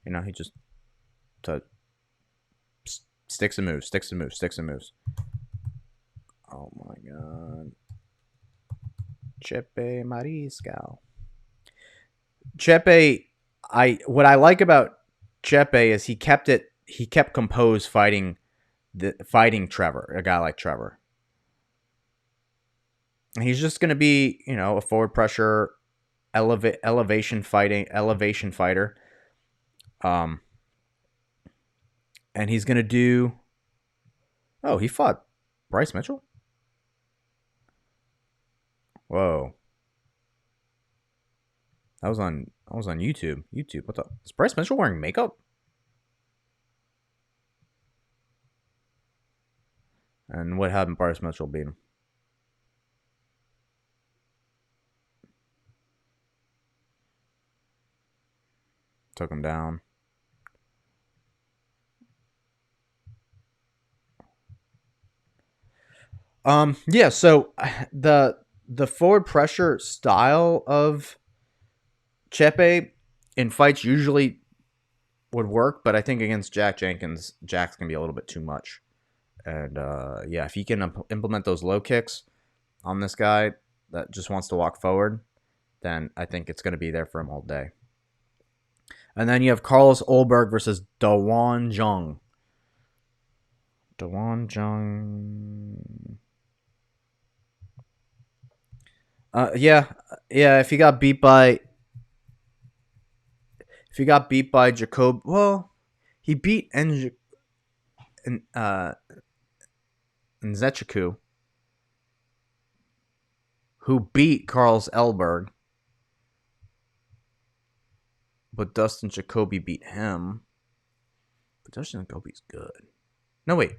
he just sticks and moves. Oh my god. Chepe Mariscal. What I like about Chepe is he kept composed fighting Trevor, a guy like Trevor. He's just going to be, a forward pressure elevation fighter. Um, and he's going to do. Oh, he fought Bryce Mitchell. Whoa, that was on YouTube. YouTube, what the? Is Bryce Mitchell wearing makeup? And what happened? Bryce Mitchell beat him. Took him down. Yeah, so the forward pressure style of Chepe in fights usually would work, but I think against Jack Jenkins, Jack's gonna be a little bit too much. And yeah, if he can implement those low kicks on this guy that just wants to walk forward, then I think it's gonna be there for him all day. And then you have Carlos Olberg versus Dawan Jung. Dawan Jung. Yeah, yeah. If he got beat by Jacob, well, he beat Nzechiku, who beat Carlos Elberg, but Dustin Jacoby beat him. But Dustin Jacoby's good. No, wait.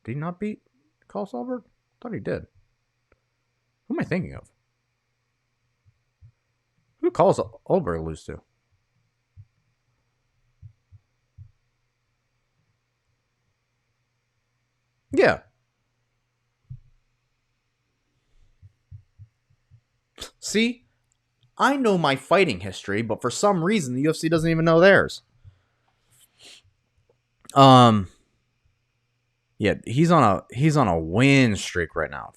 Did he not beat Carlos Elberg? I thought he did. Who am I thinking of? Who did Carlos Elberg lose to? Yeah. See, I know my fighting history, but for some reason the UFC doesn't even know theirs. Yeah, he's on a win streak right now.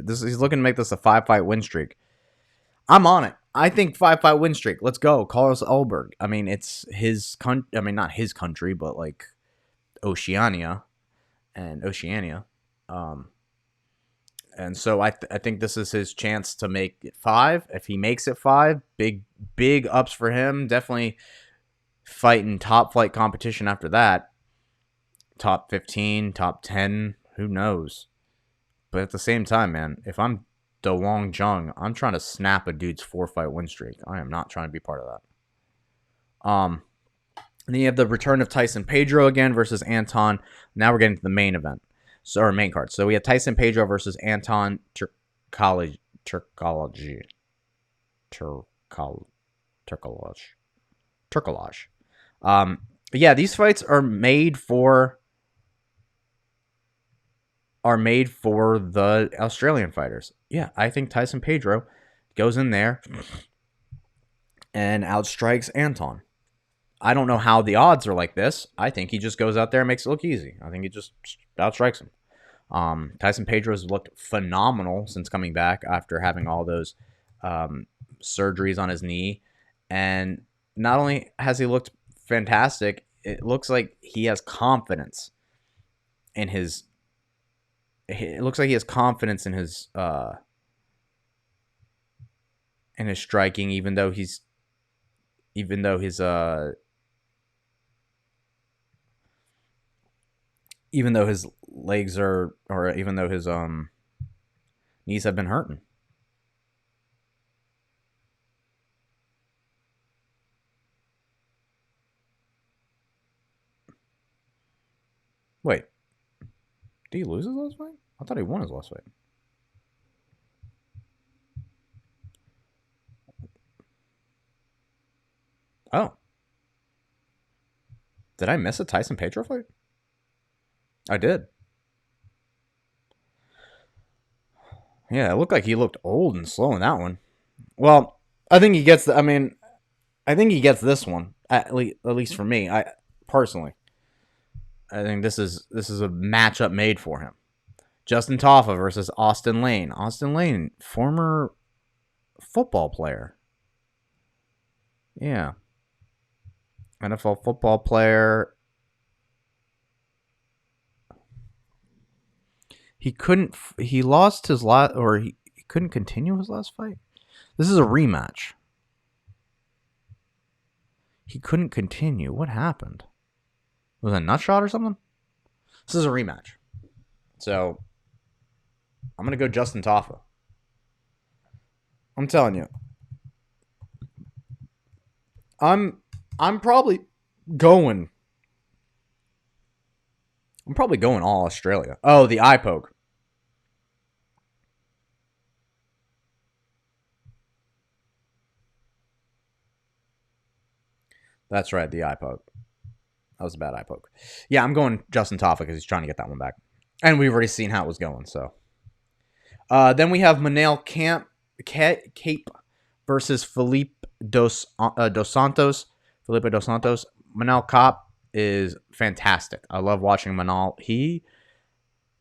He's looking to make this a 5-fight win streak. I'm on it. I think 5-fight win streak. Let's go, Carlos Elberg. I mean, it's his country. I mean, not his country, but like Oceania. Um, and so I think this is his chance to make it 5. If he makes it 5, big ups for him. Definitely fighting top flight competition after that. Top 15, top 10, who knows? But at the same time, man, if I'm DeWong Jung, I'm trying to snap a dude's 4-fight win streak. I am not trying to be part of that. And then you have the return of Tyson Pedro again versus Anton. Now we're getting to the main event. So, our main card. So we have Tyson Pedro versus Anton Turkalaj. Yeah, these fights are made for the Australian fighters. Yeah, I think Tyson Pedro goes in there and outstrikes Anton. I don't know how the odds are like this. I think he just goes out there and makes it look easy. I think he just outstrikes him. Tyson Pedro's looked phenomenal since coming back after having all those surgeries on his knee. And not only has he looked fantastic, it looks like he has confidence in his. It looks like he has confidence in his striking, even though his legs are, or even though his knees have been hurting. Wait, did he lose his last fight? I thought he won his last fight. Oh, did I miss a Tyson Pedro fight? I did. Yeah, it looked like he looked old and slow in that one. Well, I think he gets. I think he gets this one at least for me. I personally, I think this is a matchup made for him. Justin Taffa versus Austin Lane. Austin Lane, former football player. Yeah. NFL football player. He couldn't. He lost his last, or he couldn't continue his last fight. This is a rematch. He couldn't continue. What happened? Was it a nut shot or something? This is a rematch. So I'm gonna go Justin Taffa. I'm telling you. I'm probably going. I'm probably going all Australia. Oh, the eye poke. That's right, the eye poke. That was a bad eye poke. Yeah, I'm going Justin Taffa because he's trying to get that one back. And we've already seen how it was going, so. Then we have Manel Cape versus Felipe Dos Santos. Felipe Dos Santos. Manel Cop is fantastic. I love watching Manal. He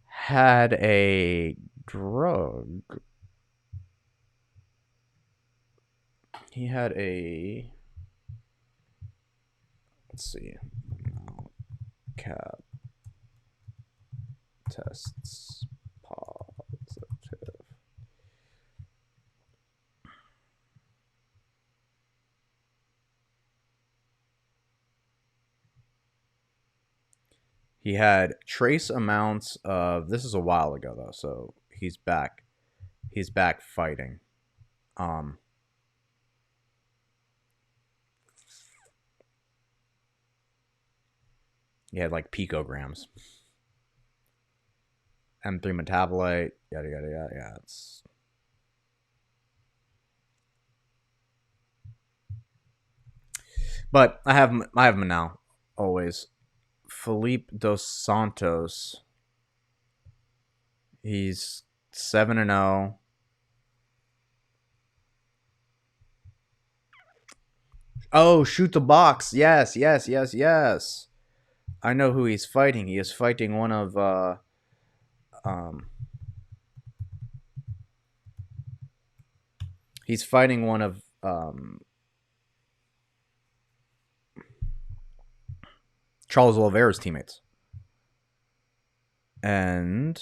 had a drug. He had a. Let's see. Cap tests positive. He had trace amounts of. This is a while ago though, so he's back. He's back fighting. He had like picograms. M3 metabolite, yada yada yada. Yeah, it's. But I have him now always. Felipe Dos Santos. He's 7-0. Oh, shoot the box. Yes, yes, yes, yes. I know who he's fighting. He is fighting one of he's fighting one of Charles Oliveira's teammates. And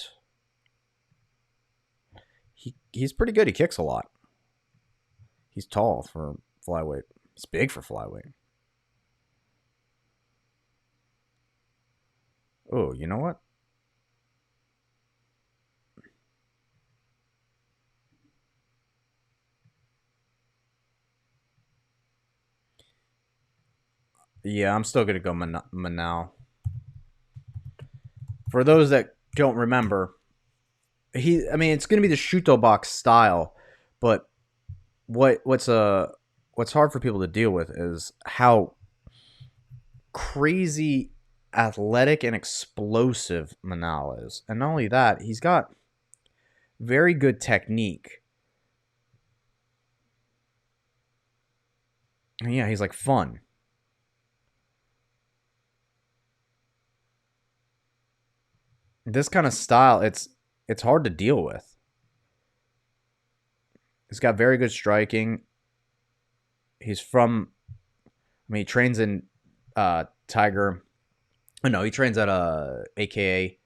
he's pretty good. He kicks a lot. He's tall for flyweight. He's big for flyweight. Oh, you know what? Yeah, I'm still going to go Manal. For those that don't remember, it's going to be the Shuto box style, but what's hard for people to deal with is how crazy athletic and explosive Manal is. And not only that, he's got very good technique. And yeah, he's like fun. This kind of style, it's hard to deal with. He's got very good striking. He's from, he trains in Tiger. Oh, no, he trains at AKA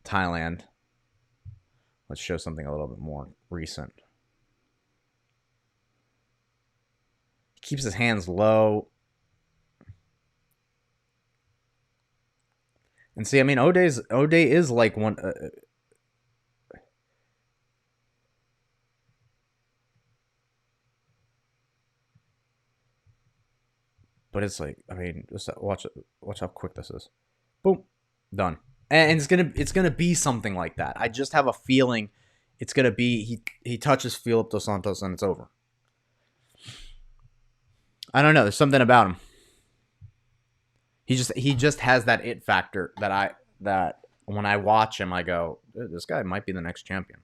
Thailand. Let's show something a little bit more recent. He keeps his hands low. And see, O'Day is like one. But it's like, just watch how quick this is. Boom, done. And it's gonna be something like that. I just have a feeling it's gonna be he touches Felipe Dos Santos and it's over. I don't know. There's something about him. He just has that it factor that when I watch him, I go, this guy might be the next champion.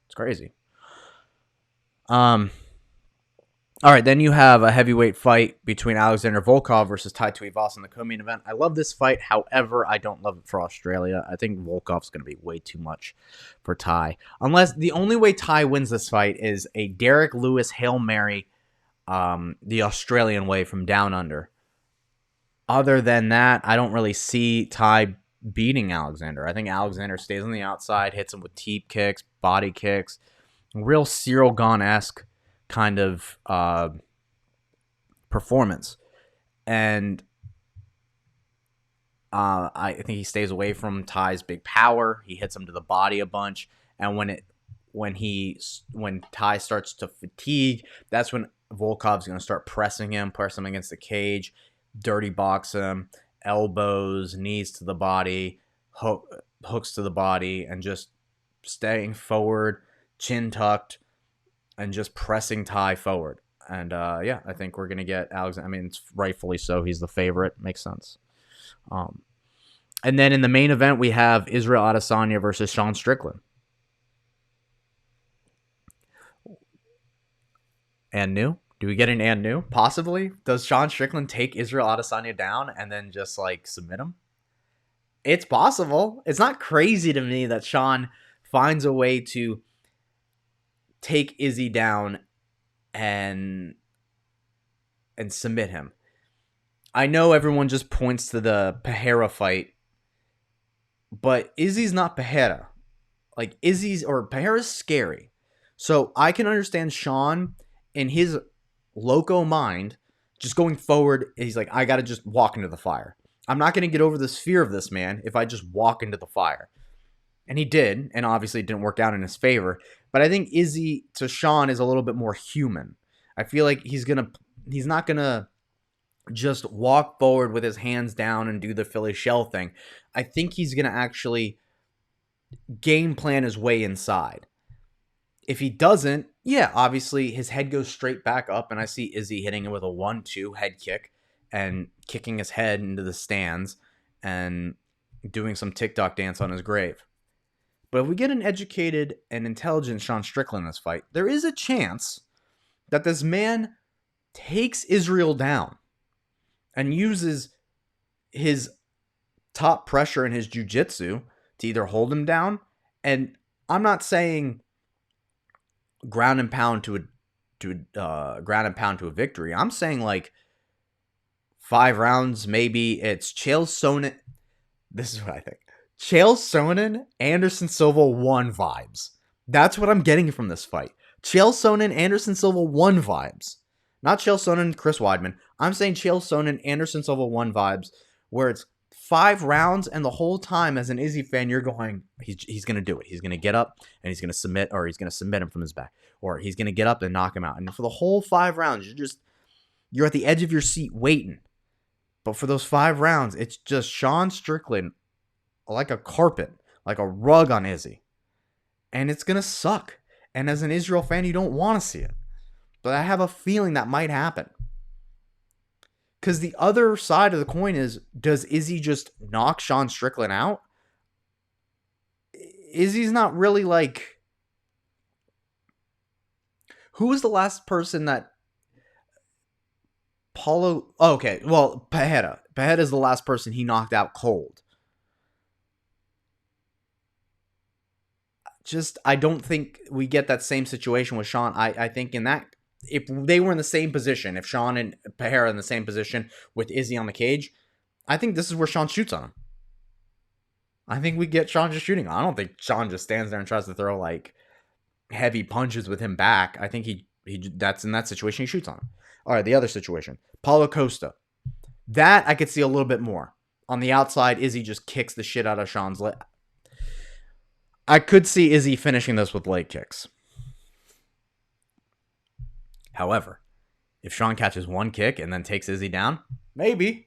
It's crazy. All right, then you have a heavyweight fight between Alexander Volkov versus Tai Tuivasa in the co-main event. I love this fight. However, I don't love it for Australia. I think Volkov's going to be way too much for Tai. Unless the only way Tai wins this fight is a Derek Lewis Hail Mary, the Australian way from down under. Other than that, I don't really see Tai beating Alexander. I think Alexander stays on the outside, hits him with teep kicks, body kicks, real Cyril Gane-esque kind of performance. And I think he stays away from Ty's big power. He hits him to the body a bunch, and when Ty starts to fatigue, that's when Volkov's going to start press him against the cage, dirty box him, elbows, knees to the body, hooks to the body, and just staying forward, chin tucked, and just pressing Ty forward. And I think we're going to get Alexander. I mean, it's rightfully so. He's the favorite. Makes sense. And then in the main event, we have Israel Adesanya versus Sean Strickland. And new? Do we get an and new? Possibly. Does Sean Strickland take Israel Adesanya down and then just like submit him? It's possible. It's not crazy to me that Sean finds a way to take Izzy down and submit him. I know everyone just points to the Pereira fight, but Izzy's not Pereira. Like Pereira's scary. So I can understand Sean in his loco mind just going forward. He's like, I got to just walk into the fire. I'm not going to get over this fear of this man if I just walk into the fire. And he did, and obviously it didn't work out in his favor. But I think Izzy to Sean is a little bit more human. I feel like he's not going to just walk forward with his hands down and do the Philly shell thing. I think he's going to actually game plan his way inside. If he doesn't, obviously his head goes straight back up, and I see Izzy hitting him with a 1-2 head kick and kicking his head into the stands and doing some TikTok dance on his grave. But if we get an educated and intelligent Sean Strickland in this fight, there is a chance that this man takes Israel down and uses his top pressure in his jiu-jitsu to either hold him down, and I'm not saying ground and pound to a victory. I'm saying like 5 rounds, maybe. It's Chael Sonnen. This is what I think. Chael Sonnen, Anderson Silva 1 vibes. That's what I'm getting from this fight. Chael Sonnen, Anderson Silva 1 vibes. Not Chael Sonnen, Chris Weidman. I'm saying Chael Sonnen, Anderson Silva 1 vibes, where it's 5 rounds, and the whole time as an Izzy fan, you're going, he's going to do it. He's going to get up, and he's going to submit, or he's going to submit him from his back, or he's going to get up and knock him out. And for the whole 5 rounds, you're at the edge of your seat waiting. But for those 5 rounds, it's just Sean Strickland like a carpet, like a rug on Izzy. And it's going to suck. And as an Israel fan, you don't want to see it. But I have a feeling that might happen. Because the other side of the coin is, does Izzy just knock Sean Strickland out? Izzy's not really like... Who was the last person that... Paulo... Oh, okay, well, Pereira. Pereira is the last person he knocked out cold. I don't think we get that same situation with Sean. I think in that... If they were in the same position, if Sean and Pereira in the same position with Izzy on the cage, I think this is where Sean shoots on him. I think we get Sean just shooting. I don't think Sean just stands there and tries to throw like heavy punches with him back. I think he that's in that situation he shoots on him. All right, the other situation, Paulo Costa. That I could see a little bit more. On the outside, Izzy just kicks the shit out of Sean's leg. I could see Izzy finishing this with leg kicks. However, if Sean catches 1 kick and then takes Izzy down, maybe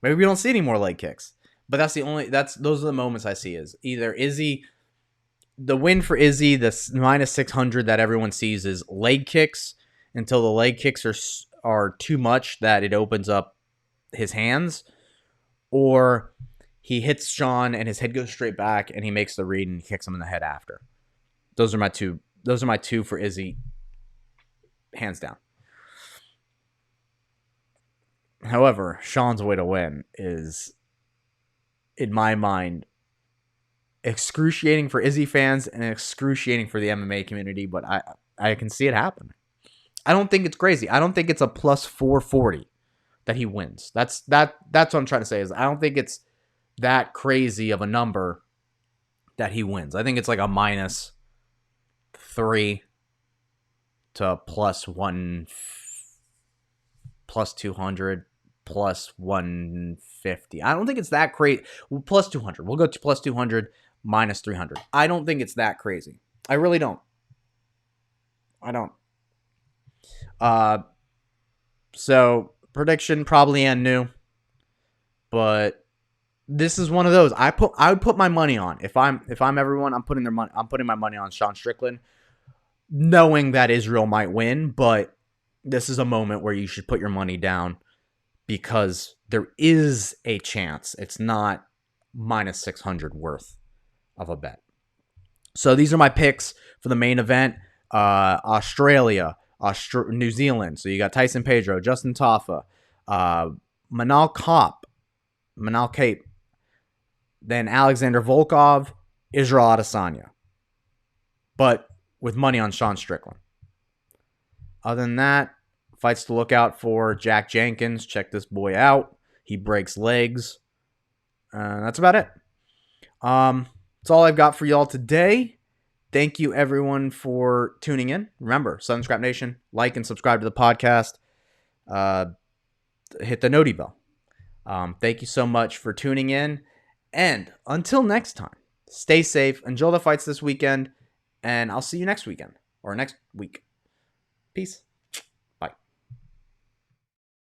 we don't see any more leg kicks. But those are the moments I see is either Izzy, the win for Izzy, the minus 600 that everyone sees is leg kicks until the leg kicks are too much that it opens up his hands, or he hits Sean and his head goes straight back and he makes the read and kicks him in the head after. Those are my two for Izzy. Hands down. However, Sean's way to win is, in my mind, excruciating for Izzy fans and excruciating for the MMA community, but I can see it happen. I don't think it's crazy. I don't think it's a plus 440 that he wins. That's what I'm trying to say is I don't think it's that crazy of a number that he wins. I think it's like a -3 to +1, +200, +150. I don't think it's that crazy. Well, +200. We'll go to +200, -300. I don't think it's that crazy. I really don't. I don't. So prediction probably Ngannou, but this is one of those I would put my money on. If I'm everyone, I'm putting my money on Sean Strickland, knowing that Israel might win, but this is a moment where you should put your money down because there is a chance it's not -600 worth of a bet. So these are my picks for the main event. Australia, New Zealand. So you got Tyson Pedro, Justin Tafa, Manal Cape, then Alexander Volkov, Israel Adesanya. But with money on Sean Strickland. Other than that, fights to look out for: Jack Jenkins. Check this boy out. He breaks legs. That's about it. That's all I've got for y'all today. Thank you, everyone, for tuning in. Remember, Southern Scrap Nation, like and subscribe to the podcast. Hit the noti bell. Thank you so much for tuning in. And until next time, stay safe. Enjoy the fights this weekend. And I'll see you next weekend or next week. Peace.